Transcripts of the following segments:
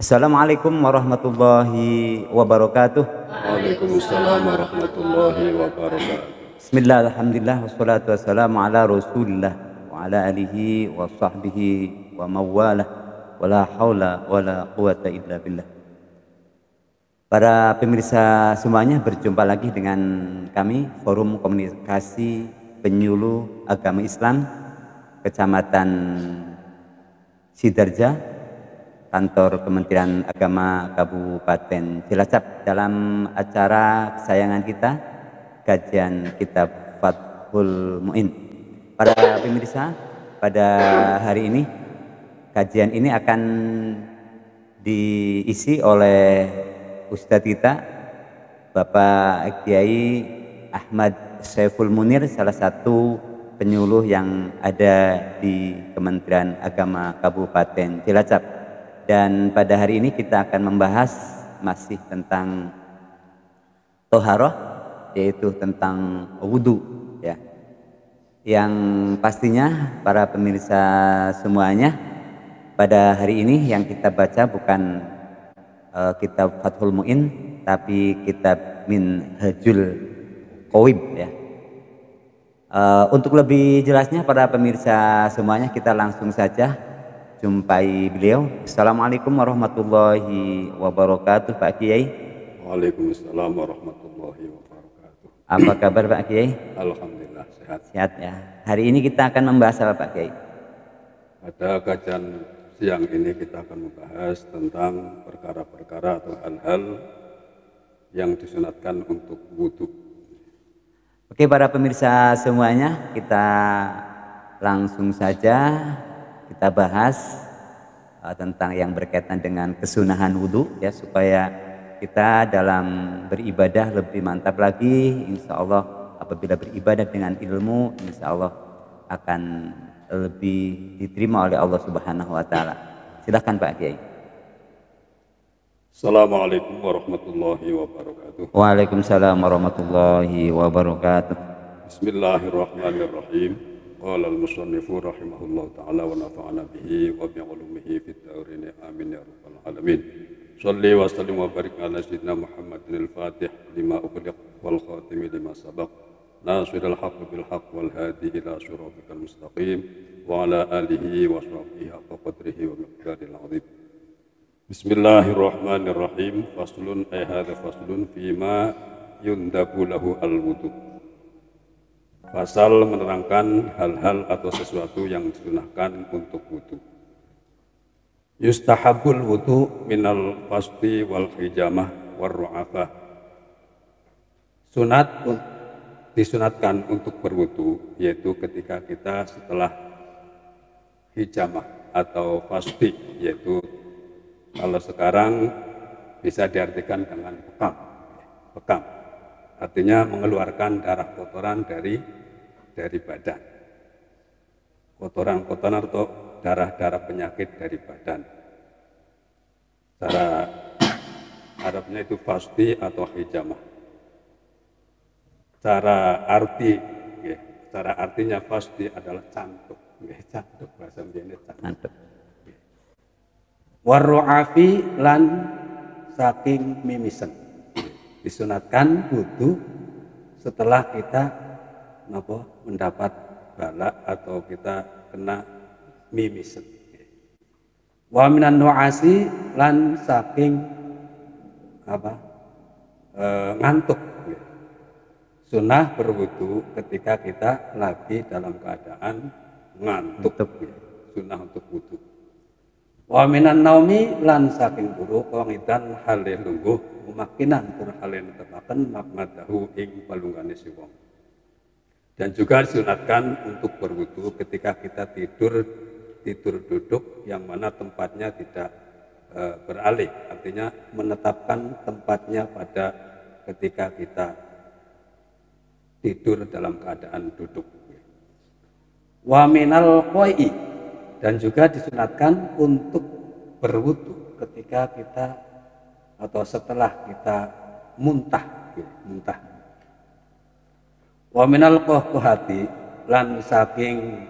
Assalamualaikum warahmatullahi wabarakatuh. Waalaikumsalam warahmatullahi wabarakatuh. Bismillah, alhamdulillah, wassalatu wassalamu ala rasulillah wa ala alihi wa sahbihi wa mawalah wa la hawla wa la quwata illa billah. Para pemirsa semuanya, berjumpa lagi dengan kami Forum Komunikasi Penyuluh Agama Islam Kecamatan Sidarja, Kantor Kementerian Agama Kabupaten Cilacap, dalam acara kesayangan kita, kajian kitab Fathul Mu'in. Para pemirsa, pada hari ini kajian ini akan diisi oleh Ustadz kita, Bapak Kiai Ahmad Saiful Munir, salah satu penyuluh yang ada di Kementerian Agama Kabupaten Cilacap. Dan pada hari ini kita akan membahas masih tentang toharoh, yaitu tentang wudhu, ya. Yang pastinya para pemirsa semuanya, pada hari ini yang kita baca bukan kitab Fathul Mu'in, tapi kitab Minhajul Qawim, ya. Untuk lebih jelasnya para pemirsa semuanya, kita langsung saja jumpai beliau. Assalamualaikum warahmatullahi wabarakatuh, Pak Kiai. Waalaikumsalam warahmatullahi wabarakatuh. Apa kabar Pak Kiai? Alhamdulillah sehat. Sehat ya. Hari ini kita akan membahas apa Pak Kiai? Pada kajian siang ini kita akan membahas tentang perkara-perkara atau hal-hal yang disunatkan untuk wudhu. Oke, para pemirsa semuanya, kita langsung saja kita bahas tentang yang berkaitan dengan kesunahan wudhu, ya, supaya kita dalam beribadah lebih mantap lagi. Insya Allah apabila beribadah dengan ilmu, insya Allah akan lebih diterima oleh Allah Subhanahu wa Ta'ala. Silahkan Pak Kiai. Assalamualaikum warahmatullahi wabarakatuh. Waalaikumsalam warahmatullahi wabarakatuh. Bismillahirrahmanirrahim. Qala al-musannifu rahimahullah ta'ala wa nafa'ana bihi wa bi'ulumihi fid daurini amin ya rabbal alamin. Shalli wa sallim wa barik ala sayyidina Muhammadin al-Fatih lima ughliq wal khatimi lima sabaq nasiril haqqi bil haqq wal hadi ila siratikal mustaqim wa ala alihi wa sahbihi haqqa qadrihi wa miqdaril azim. Bismillahirrahmanirrahim. Faslun ay hadza faslun fima yundabu lahu al-wudu. Pasal menerangkan hal-hal atau sesuatu yang disunahkan untuk wudu. Yustahabul wudu minal fasti wal hijamah war ru'afah. Disunatkan untuk berwudu, yaitu ketika kita setelah hijamah atau fasti, yaitu kalau sekarang bisa diartikan dengan bekam, artinya mengeluarkan darah kotoran dari badan, kotoran atau darah penyakit dari badan. Cara Arabnya itu fasti atau hijamah. Cara artinya fasti adalah cantuk, bahasa Indonesia cantuk. Warru'afi lan saking mimisen. Disunatkan wudu setelah kita mendapat bala atau kita kena mimisen. Wa minan nu'asi lan saking ngantuk. Sunnah berwudu ketika kita lagi dalam keadaan ngantuk. Sunnah untuk wudu. Wa minan naumi lan saking turu kawangidan hale lungguh mumakinan tur hale netepaken makmadahu ing palungane si wong. Dan juga disunatkan untuk berwudu ketika kita tidur duduk yang mana tempatnya tidak beralih, artinya menetapkan tempatnya pada ketika kita tidur dalam keadaan duduk. Wa minal qai'i, dan juga disunatkan untuk berwudu ketika kita atau setelah kita muntah. Wa minal qahqahati lan saking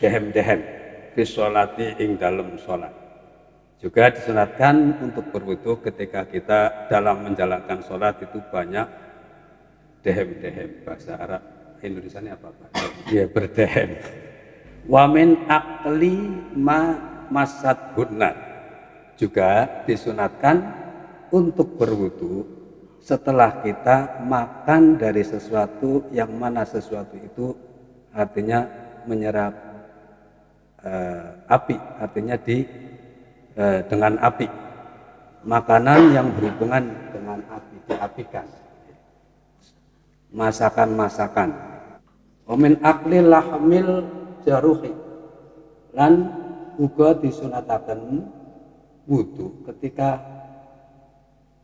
dehem-dehem fi sholati ing dalem sholat. Juga disunatkan untuk berwudu ketika kita dalam menjalankan sholat itu banyak dehem-dehem, bahasa Arab Indonesia ini apa Pak? Ya berdehem. Wa min akli ma masat hunnar. Juga disunatkan untuk berwudu setelah kita makan dari sesuatu yang mana sesuatu itu artinya menyerap api, artinya dengan api, makanan yang berhubungan dengan api, diapikan, masakan-masakan. Omin akli lahmil jaruhi, lan uga disunataken wudu ketika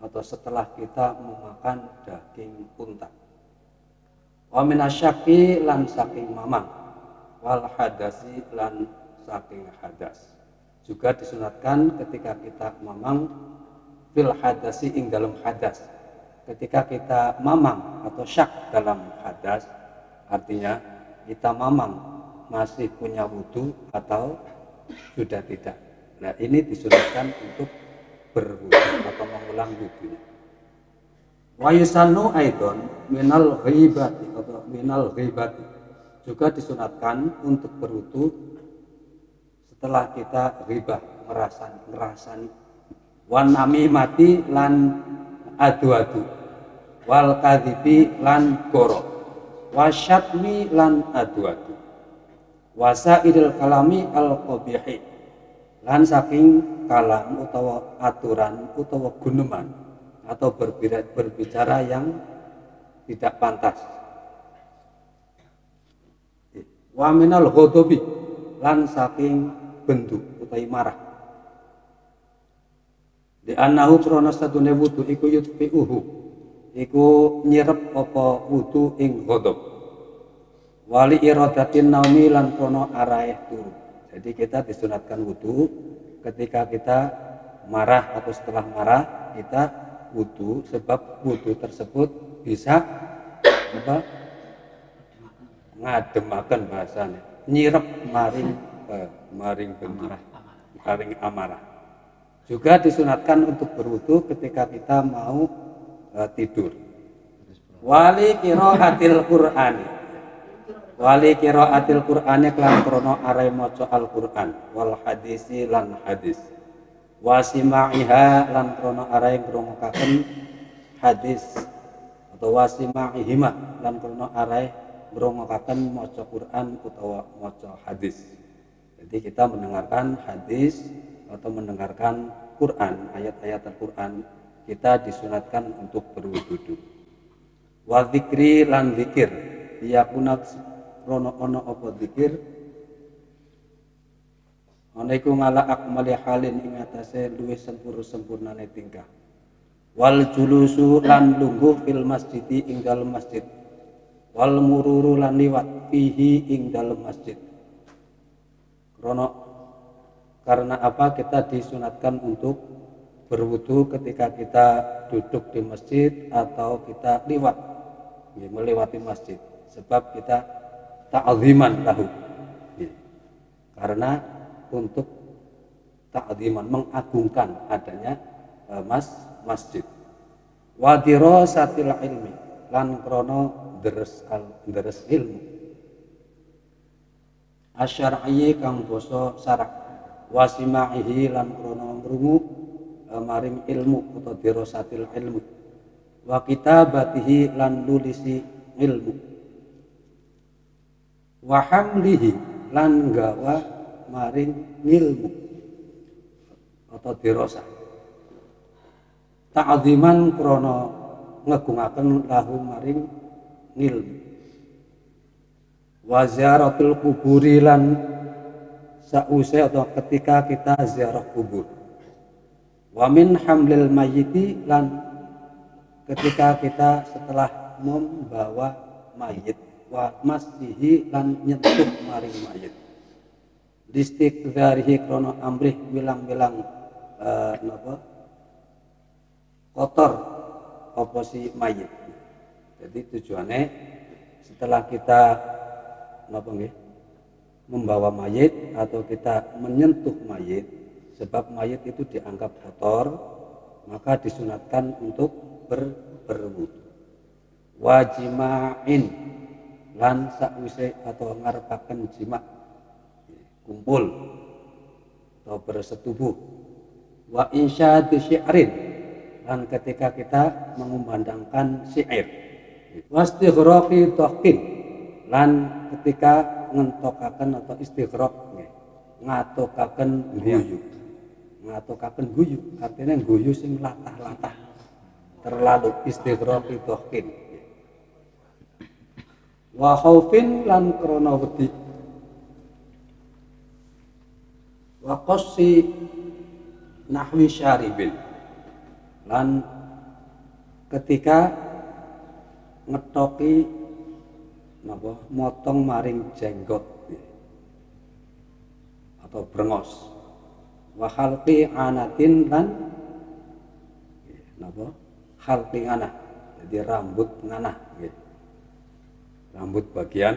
atau setelah kita memakan daging unta. Omin asyaki lan saking mamang, wal hadasi lan saking hadas. Juga disunatkan ketika kita mamang fil hadasi ing dalam hadas. Ketika kita mamang atau syak dalam hadas, artinya kita mamang masih punya wudu atau sudah tidak. Nah, ini disunatkan untuk berwudu atau mengulang wudunya. Wa yusannu aidon minal ghibati atau minal ghibati. Juga disunatkan untuk berwudu setelah kita ghibah, ngerasani. Wan namimati lan adu-adu. Wal kadhibi lan goro. Wasyatmi lan adu-adu. Wasaidil kalami al qabihi. Lan saking kalam utawa aturan utawa guneman atau berbicara yang tidak pantas. Wa minal ghadabi lan saking bendu utawi marah. Di annahu krana sadune wudu iku yutfi'uhu, iku nyirep apa wudu ing ghadab. Wali iradatin naumi lan krana arahe turu. Jadi kita disunatkan wudu ketika kita marah atau setelah marah kita wudu, sebab wudu tersebut bisa apa? Ngademaken bahasanya, nyirep maring bendu, maring amarah. Juga disunatkan untuk berwudu ketika kita mau tidur. Wali qiraatil Qur'ani. Wali qiraatil Qur'ani kelan krana are maca Al-Qur'an wal hadisi lan hadis. Wasima'iha lan krana are ngrungokaken hadis atau wasima'ihima lan krana are ngrungokaken maca Qur'an utawa maca hadis. Jadi kita mendengarkan hadis atau mendengarkan Quran, ayat-ayat Al-Quran, kita disunatkan untuk berwudu. Wa dzikri lan zikir, yakuna rono ono apa zikir, ana iku ngala akmali halin ing atase luwih sempurnane tingkah. Wal julusu lan lungguh fil masjidi ing dalem masjid. Wal mururu lan liwat fihi ing dalem masjid. Karena apa kita disunatkan untuk berwudu ketika kita duduk di masjid atau kita melewati masjid, sebab kita ta'ziman lahu, karena untuk ta'ziman mengagungkan adanya masjid. Wa dirasatil ilmi lan krana deres ilmu asyar'i kang basa syara'. Wasima'ihi lan krana ngrungu maring ilmu atau dirasatil ilmu. Wa kitabatihi lan nulisi ilmu. Wa hamlihi lan gawa maring ilmu atau dirasa. Ta'ziman krana ngegungaken lahu maring ilmu. Wa ziyaratul kuburi lan sausai atau ketika kita ziarah kubur. Wa min hamlil mayyiti lan ketika kita setelah membawa mayit. Wa masjihi lan nyentuh maring mayit. Listiqdarihi krono amrih bilang-bilang kotor apa si mayit. Jadi tujuannya setelah kita membawa mayit atau kita menyentuh mayit, sebab mayit itu dianggap kotor, maka disunatkan untuk berwudu. Wajima'in lan sakwise atau ngarepaken jima, kumpul atau bersetubuh. Wa insyadu syi'rin, dan ketika kita mengumandangkan syair. Wastighraqi dhaqin, lan ketika ngentokaken atau istighraq, ngatokaken guyu. Ngatokaken guyu artinya guyu sing latah-latah, terlalu istighraqi dhaqin. Wa khaufin lan krana wedi. Wa qassi nahwi syaribin, lan ketika ngetoki napa motong maring jenggot atau brengos. Wa khalqi anatin, lan napa khalqi anah, jadi rambut nganah nggih. Rambut bagian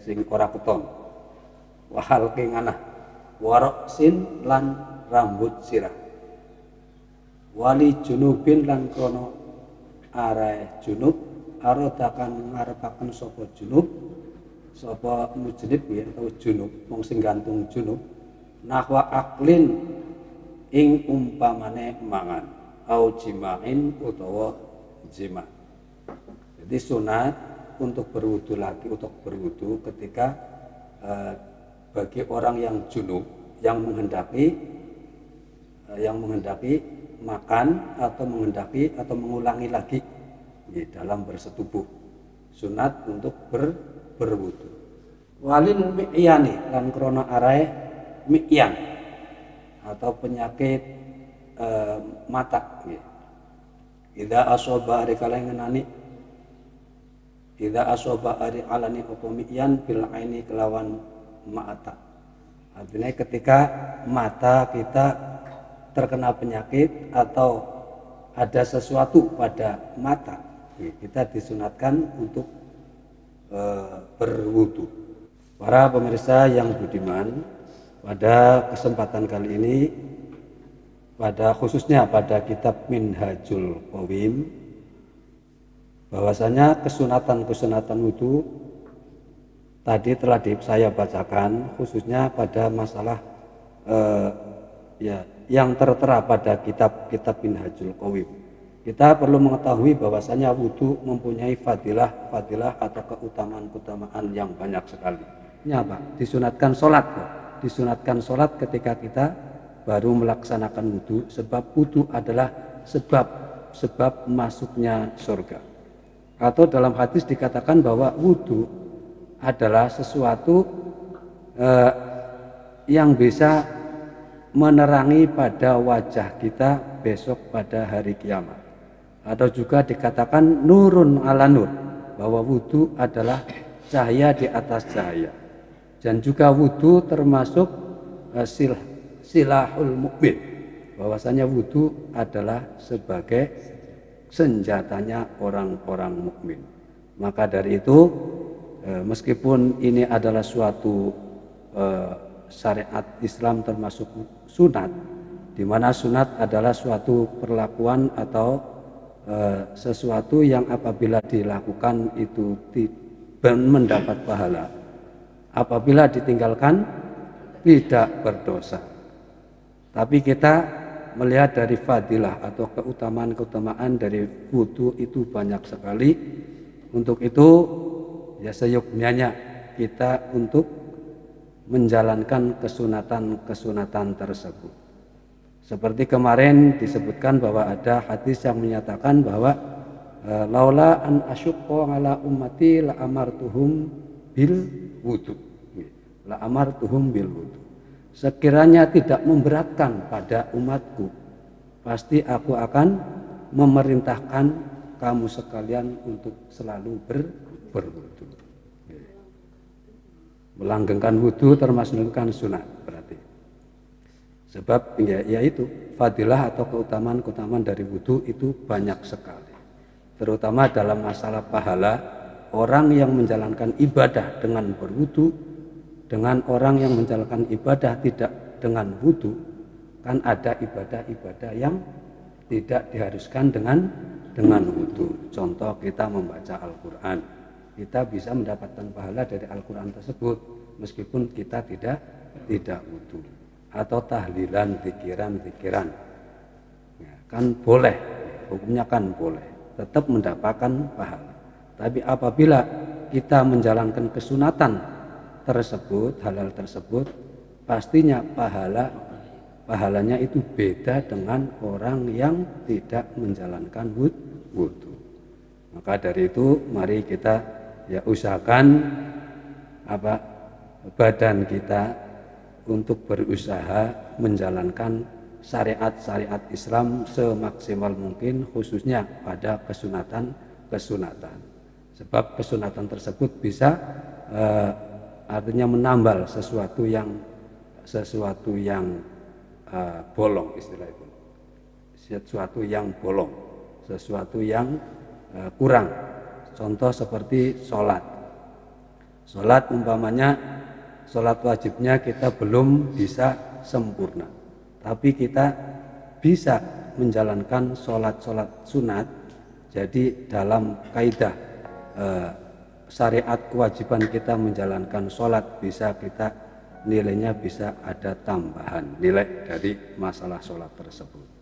sing ora keton. Wa khalqi anah wa ra'sin, lan rambut sirah. Wali junubin, lan krana arae junub, arodakan ngarepaken sapa junub, sapa mujnib ya atau junub, wong sing gantung junub, nahwa aklin ing umpamane mangan, au jima'in utawa jima. Jadi sunat untuk berwudu lagi, untuk berwudu ketika bagi orang yang junub yang menghendaki makan atau menghendaki atau mengulangi lagi dalam bersetubuh, sunat untuk berwudu. Walin mi'yani, lan krana arae mi'yan atau penyakit mata. Idza asoba ari kala ngenani, idza asoba ari alani apa mi'yan bil aini kelawan mata. Artinya ketika mata kita terkena penyakit atau ada sesuatu pada mata, kita disunatkan untuk berwudu. Para pemirsa yang budiman, pada kesempatan kali ini, khususnya pada kitab Minhajul Qawim, bahwasanya kesunatan wudu tadi telah saya bacakan, khususnya pada masalah yang tertera pada kitab Minhajul Qawim. Kita perlu mengetahui bahwasanya wudu mempunyai fadilah atau keutamaan yang banyak sekali. Ini apa? Disunatkan sholat. Disunatkan sholat ketika kita baru melaksanakan wudu, sebab wudu adalah sebab masuknya surga. Atau dalam hadis dikatakan bahwa wudu adalah sesuatu yang bisa menerangi pada wajah kita besok pada hari kiamat. Atau juga dikatakan nurun ala nur, bahwa wudu adalah cahaya di atas cahaya. Dan juga wudu termasuk silahul mukmin, bahwasanya wudu adalah sebagai senjatanya orang-orang mukmin. Maka dari itu, meskipun ini adalah suatu syariat Islam termasuk sunat, di mana sunat adalah suatu perlakuan atau sesuatu yang apabila dilakukan itu mendapat pahala, apabila ditinggalkan tidak berdosa. Tapi kita melihat dari fadilah atau keutamaan dari wudu itu banyak sekali. Untuk itu ya seyogyanya kita untuk menjalankan kesunatan tersebut. Seperti kemarin disebutkan bahwa ada hadis yang menyatakan bahwa laula an asyqa ala ummati la amartuhum bil wudu. La amartuhum bil wudu. Sekiranya tidak memberatkan pada umatku, pasti aku akan memerintahkan kamu sekalian untuk selalu berwudu. Melanggengkan wudu termasuk sunat berarti. Sebab ya itu fadilah atau keutamaan dari wudu itu banyak sekali. Terutama dalam masalah pahala, orang yang menjalankan ibadah dengan berwudu dengan orang yang menjalankan ibadah tidak dengan wudu, kan ada ibadah-ibadah yang tidak diharuskan dengan wudu. Contoh kita membaca Al-Quran, kita bisa mendapatkan pahala dari Al-Quran tersebut meskipun kita tidak wudu. Atau tahlilan, zikiran, ya, kan boleh, hukumnya kan boleh, tetap mendapatkan pahala. Tapi apabila kita menjalankan kesunatan tersebut, halal tersebut, pastinya pahalanya itu beda dengan orang yang tidak menjalankan wudu. Maka dari itu mari kita ya usahakan badan kita untuk berusaha menjalankan syariat-syariat Islam semaksimal mungkin, khususnya pada kesunatan. Sebab kesunatan tersebut bisa artinya menambal sesuatu yang bolong, istilah itu. Sesuatu yang bolong, sesuatu yang kurang. Contoh seperti sholat. Sholat umpamanya, sholat wajibnya kita belum bisa sempurna, tapi kita bisa menjalankan sholat sunat. Jadi dalam kaidah syariat kewajiban kita menjalankan sholat, bisa kita nilainya bisa ada tambahan nilai dari masalah sholat tersebut.